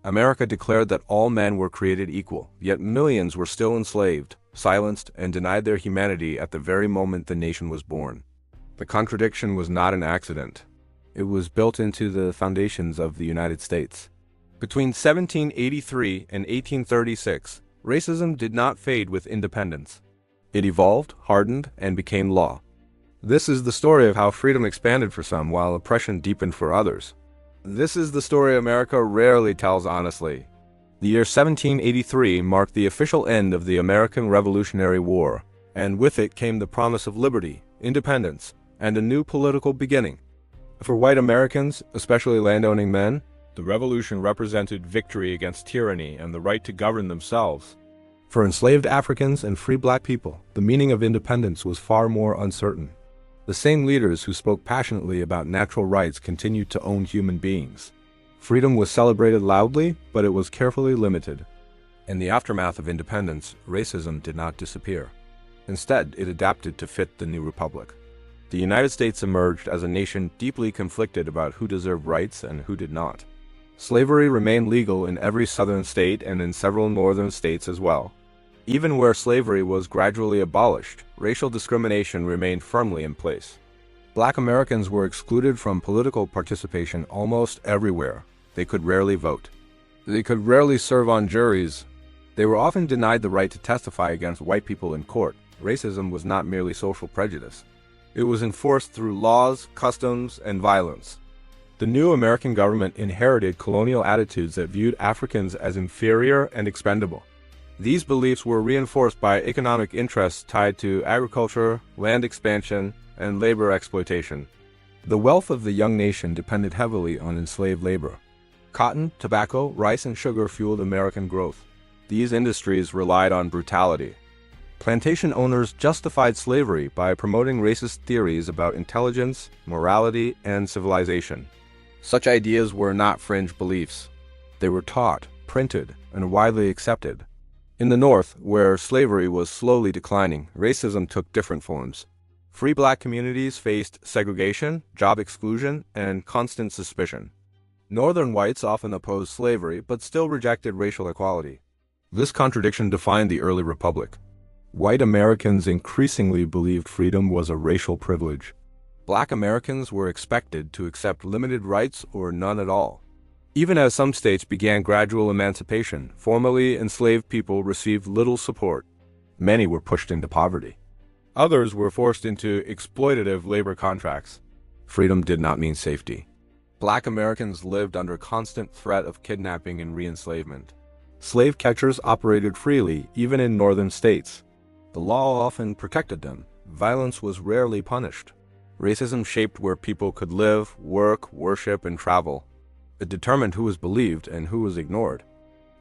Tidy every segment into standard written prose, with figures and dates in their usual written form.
America declared that all men were created equal, yet millions were still enslaved, silenced, and denied their humanity at the very moment the nation was born. The contradiction was not an accident. It was built into the foundations of the United States. Between 1783 and 1836, racism did not fade with independence. It evolved, hardened, and became law. This is the story of how freedom expanded for some while oppression deepened for others. This is the story America rarely tells honestly. The year 1783 marked the official end of the American Revolutionary War, and with it came the promise of liberty, independence, and a new political beginning. For white Americans, especially landowning men, the revolution represented victory against tyranny and the right to govern themselves. For enslaved Africans and free black people, the meaning of independence was far more uncertain. The same leaders who spoke passionately about natural rights continued to own human beings. Freedom was celebrated loudly, but it was carefully limited. In the aftermath of independence, racism did not disappear. Instead, it adapted to fit the new republic. The United States emerged as a nation deeply conflicted about who deserved rights and who did not. Slavery remained legal in every southern state and in several northern states as well. Even where slavery was gradually abolished, racial discrimination remained firmly in place. Black Americans were excluded from political participation almost everywhere. They could rarely vote. They could rarely serve on juries. They were often denied the right to testify against white people in court. Racism was not merely social prejudice. It was enforced through laws, customs, and violence. The new American government inherited colonial attitudes that viewed Africans as inferior and expendable. These beliefs were reinforced by economic interests tied to agriculture, land expansion, and labor exploitation. The wealth of the young nation depended heavily on enslaved labor. Cotton, tobacco, rice, and sugar fueled American growth. These industries relied on brutality. Plantation owners justified slavery by promoting racist theories about intelligence, morality, and civilization. Such ideas were not fringe beliefs. They were taught, printed, and widely accepted. In the North, where slavery was slowly declining, racism took different forms. Free black communities faced segregation, job exclusion, and constant suspicion. Northern whites often opposed slavery but still rejected racial equality. This contradiction defined the early republic. White Americans increasingly believed freedom was a racial privilege. Black Americans were expected to accept limited rights or none at all. Even as some states began gradual emancipation, formerly enslaved people received little support. Many were pushed into poverty. Others were forced into exploitative labor contracts. Freedom did not mean safety. Black Americans lived under constant threat of kidnapping and re-enslavement. Slave catchers operated freely, even in northern states. The law often protected them. Violence was rarely punished. Racism shaped where people could live, work, worship, and travel. It determined who was believed and who was ignored.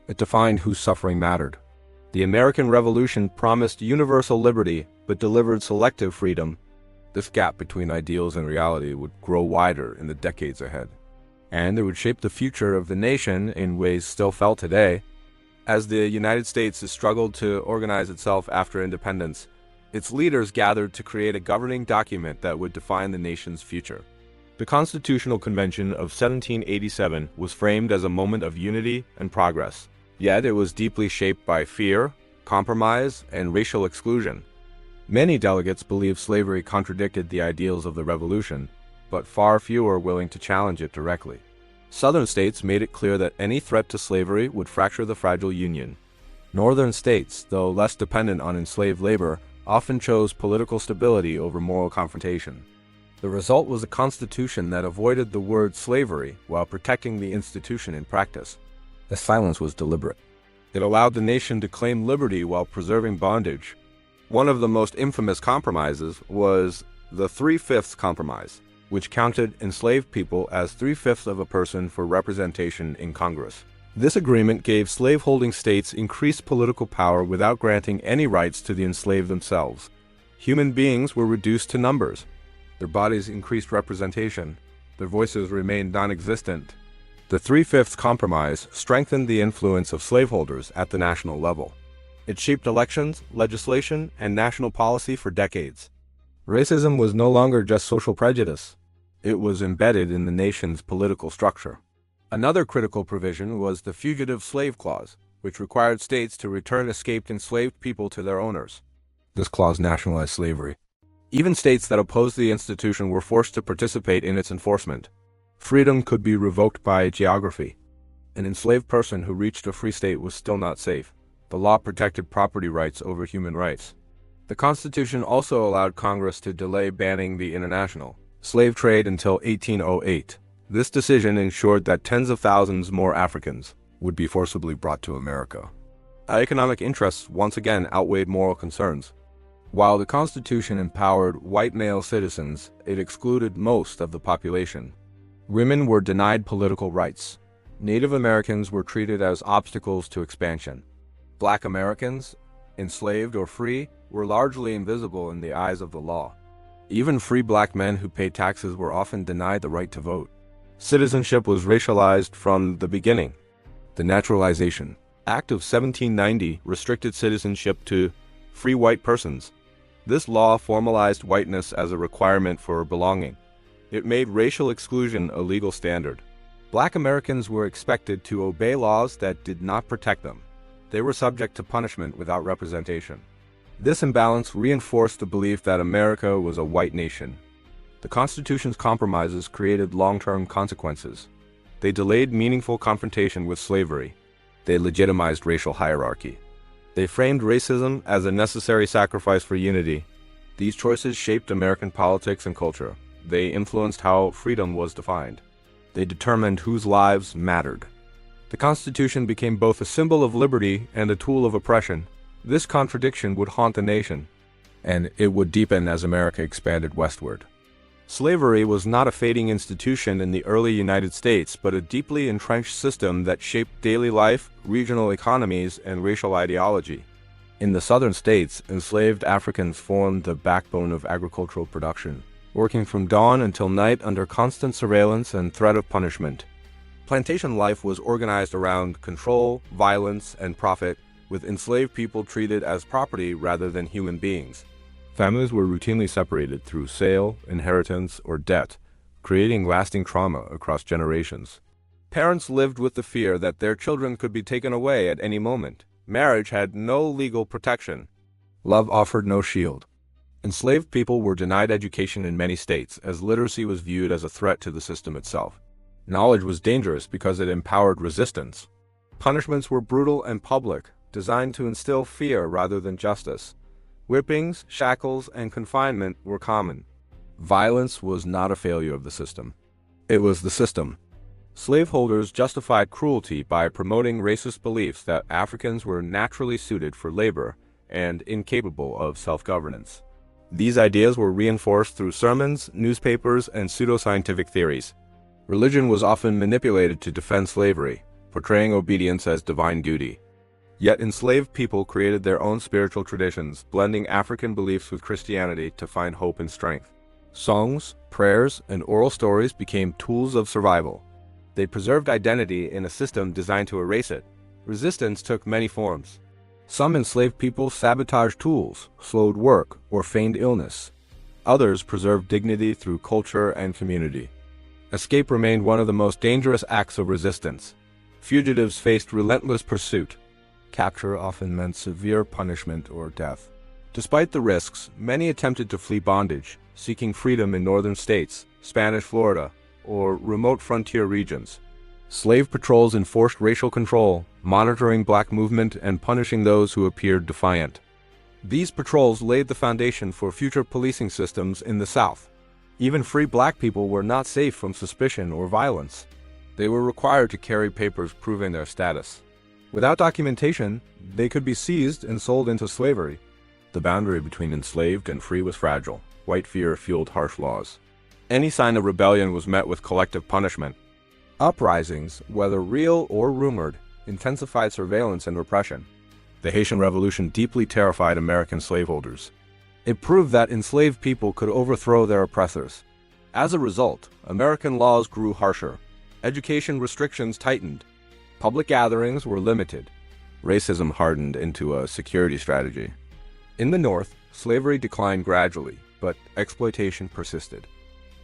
It defined whose suffering mattered. The American Revolution promised universal liberty, but delivered selective freedom. This gap between ideals and reality would grow wider in the decades ahead. And it would shape the future of the nation in ways still felt today. As the United States struggled to organize itself after independence, its leaders gathered to create a governing document that would define the nation's future. The Constitutional Convention of 1787 was framed as a moment of unity and progress, yet it was deeply shaped by fear, compromise, and racial exclusion. Many delegates believed slavery contradicted the ideals of the Revolution, but far fewer were willing to challenge it directly. Southern states made it clear that any threat to slavery would fracture the fragile Union. Northern states, though less dependent on enslaved labor, often chose political stability over moral confrontation. The result was a constitution that avoided the word slavery while protecting the institution in practice. The silence was deliberate. It allowed the nation to claim liberty while preserving bondage. One of the most infamous compromises was the Three-Fifths Compromise, which counted enslaved people as 3/5 of a person for representation in Congress. This agreement gave slaveholding states increased political power without granting any rights to the enslaved themselves. Human beings were reduced to numbers. Their bodies increased representation. Their voices remained non-existent. The Three-Fifths Compromise strengthened the influence of slaveholders at the national level. It shaped elections, legislation, and national policy for decades. Racism was no longer just social prejudice. It was embedded in the nation's political structure. Another critical provision was the Fugitive Slave Clause, which required states to return escaped enslaved people to their owners. This clause nationalized slavery. Even states that opposed the institution were forced to participate in its enforcement. Freedom could be revoked by geography. An enslaved person who reached a free state was still not safe. The law protected property rights over human rights. The Constitution also allowed Congress to delay banning the international slave trade until 1808. This decision ensured that tens of thousands more Africans would be forcibly brought to America. Economic interests once again outweighed moral concerns. While the Constitution empowered white male citizens, it excluded most of the population. Women were denied political rights. Native Americans were treated as obstacles to expansion. Black Americans, enslaved or free, were largely invisible in the eyes of the law. Even free black men who paid taxes were often denied the right to vote. Citizenship was racialized from the beginning. The Naturalization Act of 1790 restricted citizenship to free white persons. This law formalized whiteness as a requirement for belonging. It made racial exclusion a legal standard. Black Americans were expected to obey laws that did not protect them. They were subject to punishment without representation. This imbalance reinforced the belief that America was a white nation. The Constitution's compromises created long-term consequences. They delayed meaningful confrontation with slavery. They legitimized racial hierarchy. They framed racism as a necessary sacrifice for unity. These choices shaped American politics and culture. They influenced how freedom was defined. They determined whose lives mattered. The Constitution became both a symbol of liberty and a tool of oppression. This contradiction would haunt the nation, and it would deepen as America expanded westward. Slavery was not a fading institution in the early United States, but a deeply entrenched system that shaped daily life, regional economies, and racial ideology. In the southern states, enslaved Africans formed the backbone of agricultural production, working from dawn until night under constant surveillance and threat of punishment. Plantation life was organized around control, violence, and profit, with enslaved people treated as property rather than human beings. Families were routinely separated through sale, inheritance, or debt, creating lasting trauma across generations. Parents lived with the fear that their children could be taken away at any moment. Marriage had no legal protection. Love offered no shield. Enslaved people were denied education in many states, as literacy was viewed as a threat to the system itself. Knowledge was dangerous because it empowered resistance. Punishments were brutal and public, designed to instill fear rather than justice. Whippings, shackles, and confinement were common. Violence was not a failure of the system. It was the system. Slaveholders justified cruelty by promoting racist beliefs that Africans were naturally suited for labor and incapable of self-governance. These ideas were reinforced through sermons, newspapers, and pseudoscientific theories. Religion was often manipulated to defend slavery, portraying obedience as divine duty. Yet enslaved people created their own spiritual traditions, blending African beliefs with Christianity to find hope and strength. Songs, prayers, and oral stories became tools of survival. They preserved identity in a system designed to erase it. Resistance took many forms. Some enslaved people sabotaged tools, slowed work, or feigned illness. Others preserved dignity through culture and community. Escape remained one of the most dangerous acts of resistance. Fugitives faced relentless pursuit. Capture often meant severe punishment or death. Despite the risks, many attempted to flee bondage, seeking freedom in northern states, Spanish Florida, or remote frontier regions. Slave patrols enforced racial control, monitoring black movement and punishing those who appeared defiant. These patrols laid the foundation for future policing systems in the South. Even free black people were not safe from suspicion or violence. They were required to carry papers proving their status. Without documentation, they could be seized and sold into slavery. The boundary between enslaved and free was fragile. White fear fueled harsh laws. Any sign of rebellion was met with collective punishment. Uprisings, whether real or rumored, intensified surveillance and repression. The Haitian Revolution deeply terrified American slaveholders. It proved that enslaved people could overthrow their oppressors. As a result, American laws grew harsher. Education restrictions tightened. Public gatherings were limited. Racism hardened into a security strategy. In the North, slavery declined gradually, but exploitation persisted.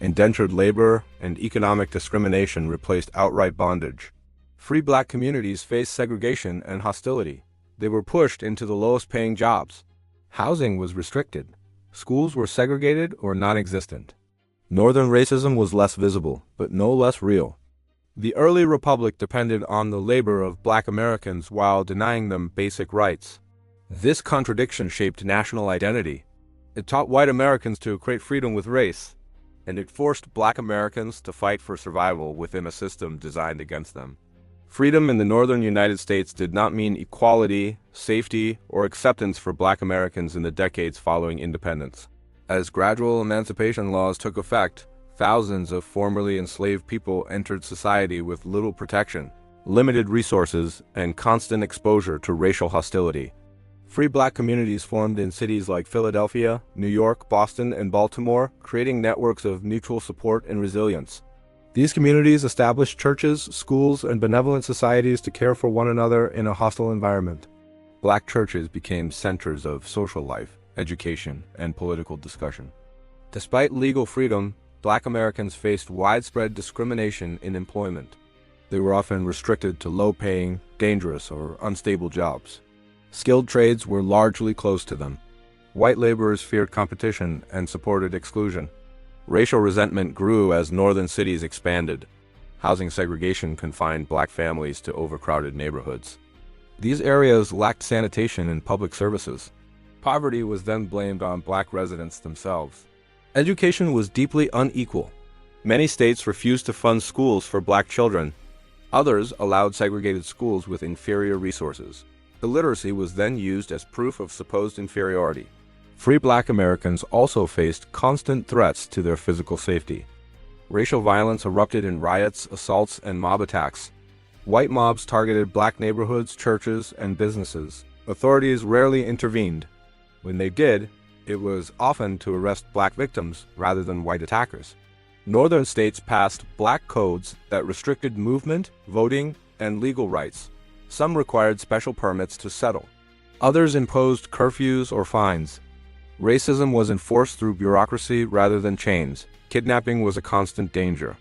Indentured labor and economic discrimination replaced outright bondage. Free black communities faced segregation and hostility. They were pushed into the lowest-paying jobs. Housing was restricted. Schools were segregated or non-existent. Northern racism was less visible, but no less real. The early republic depended on the labor of black Americans while denying them basic rights. This contradiction shaped national identity. It taught white Americans to equate freedom with race, and it forced black Americans to fight for survival within a system designed against them. Freedom in the northern United States did not mean equality, safety, or acceptance for black Americans in the decades following independence. As gradual emancipation laws took effect, thousands of formerly enslaved people entered society with little protection, limited resources, and constant exposure to racial hostility. Free black communities formed in cities like Philadelphia, New York, Boston, and Baltimore, creating networks of mutual support and resilience. These communities established churches, schools, and benevolent societies to care for one another in a hostile environment. Black churches became centers of social life, education, and political discussion. Despite legal freedom, black Americans faced widespread discrimination in employment. They were often restricted to low-paying, dangerous, or unstable jobs. Skilled trades were largely closed to them. White laborers feared competition and supported exclusion. Racial resentment grew as northern cities expanded. Housing segregation confined black families to overcrowded neighborhoods. These areas lacked sanitation and public services. Poverty was then blamed on black residents themselves. Education was deeply unequal. Many states refused to fund schools for black children. Others allowed segregated schools with inferior resources. Illiteracy was then used as proof of supposed inferiority. Free black Americans also faced constant threats to their physical safety. Racial violence erupted in riots, assaults, and mob attacks. White mobs targeted black neighborhoods, churches, and businesses. Authorities rarely intervened. When they did, it was often to arrest black victims rather than white attackers. Northern states passed black codes that restricted movement, voting, and legal rights. Some required special permits to settle. Others imposed curfews or fines. Racism was enforced through bureaucracy rather than chains. Kidnapping was a constant danger.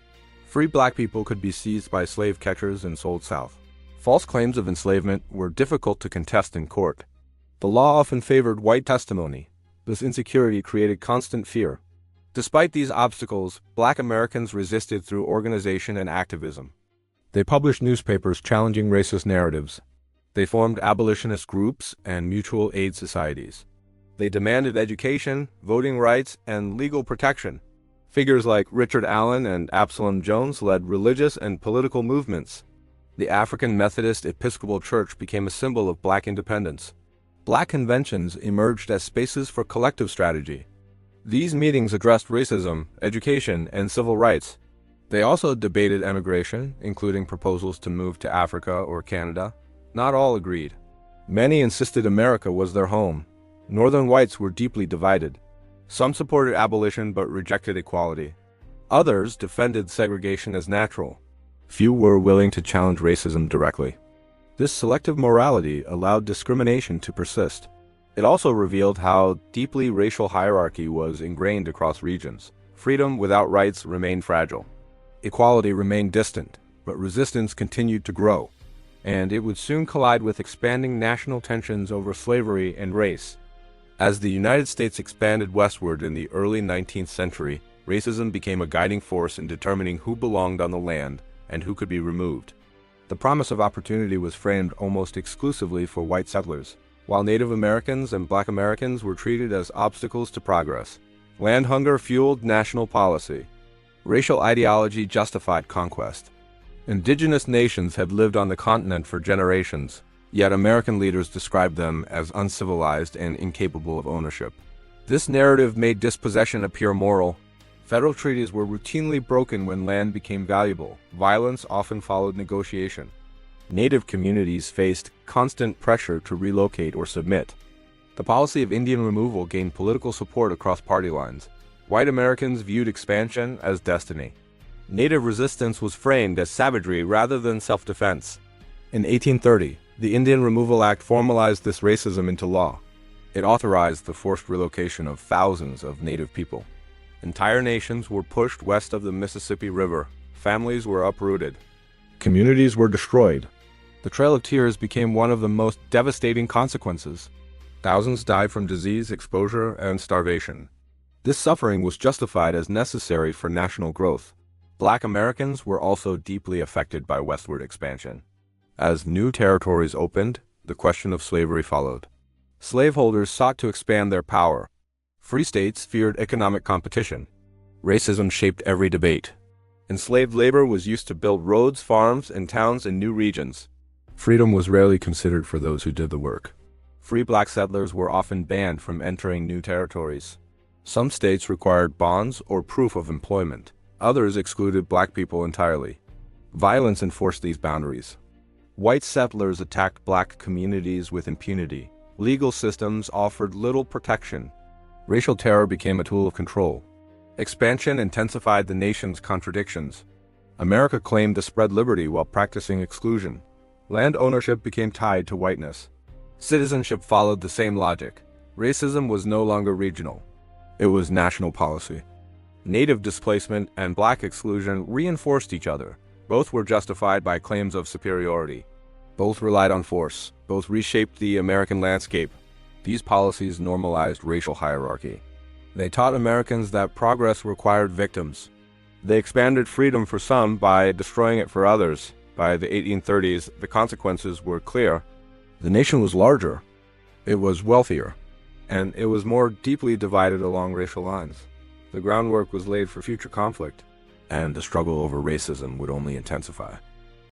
Free black people could be seized by slave catchers and sold south. False claims of enslavement were difficult to contest in court. The law often favored white testimony. This insecurity created constant fear. Despite these obstacles, black Americans resisted through organization and activism. They published newspapers challenging racist narratives. They formed abolitionist groups and mutual aid societies. They demanded education, voting rights, and legal protection. Figures like Richard Allen and Absalom Jones led religious and political movements. The African Methodist Episcopal Church became a symbol of black independence. Black conventions emerged as spaces for collective strategy. These meetings addressed racism, education, and civil rights. They also debated emigration, including proposals to move to Africa or Canada. Not all agreed. Many insisted America was their home. Northern whites were deeply divided. Some supported abolition but rejected equality. Others defended segregation as natural. Few were willing to challenge racism directly. This selective morality allowed discrimination to persist. It also revealed how deeply racial hierarchy was ingrained across regions. Freedom without rights remained fragile. Equality remained distant, but resistance continued to grow. And it would soon collide with expanding national tensions over slavery and race. As the United States expanded westward in the early 19th century, racism became a guiding force in determining who belonged on the land and who could be removed. The promise of opportunity was framed almost exclusively for white settlers, while Native Americans and Black Americans were treated as obstacles to progress. Land hunger fueled national policy. Racial ideology justified conquest. Indigenous nations had lived on the continent for generations, yet American leaders described them as uncivilized and incapable of ownership. This narrative made dispossession appear moral. Federal treaties were routinely broken when land became valuable. Violence often followed negotiation. Native communities faced constant pressure to relocate or submit. The policy of Indian removal gained political support across party lines. White Americans viewed expansion as destiny. Native resistance was framed as savagery rather than self-defense. In 1830, the Indian Removal Act formalized this racism into law. It authorized the forced relocation of thousands of Native people. Entire nations were pushed west of the Mississippi River. Families were uprooted. Communities were destroyed. The Trail of Tears became one of the most devastating consequences. Thousands died from disease, exposure, and starvation. This suffering was justified as necessary for national growth. Black Americans were also deeply affected by westward expansion. As new territories opened, the question of slavery followed. Slaveholders sought to expand their power. Free states feared economic competition. Racism shaped every debate. Enslaved labor was used to build roads, farms, and towns in new regions. Freedom was rarely considered for those who did the work. Free black settlers were often banned from entering new territories. Some states required bonds or proof of employment. Others excluded black people entirely. Violence enforced these boundaries. White settlers attacked black communities with impunity. Legal systems offered little protection. Racial terror became a tool of control. Expansion intensified the nation's contradictions. America claimed to spread liberty while practicing exclusion. Land ownership became tied to whiteness. Citizenship followed the same logic. Racism was no longer regional. It was national policy. Native displacement and black exclusion reinforced each other. Both were justified by claims of superiority. Both relied on force. Both reshaped the American landscape. These policies normalized racial hierarchy. They taught Americans that progress required victims. They expanded freedom for some by destroying it for others. By the 1830s, the consequences were clear. The nation was larger. It was wealthier. And it was more deeply divided along racial lines. The groundwork was laid for future conflict, and the struggle over racism would only intensify.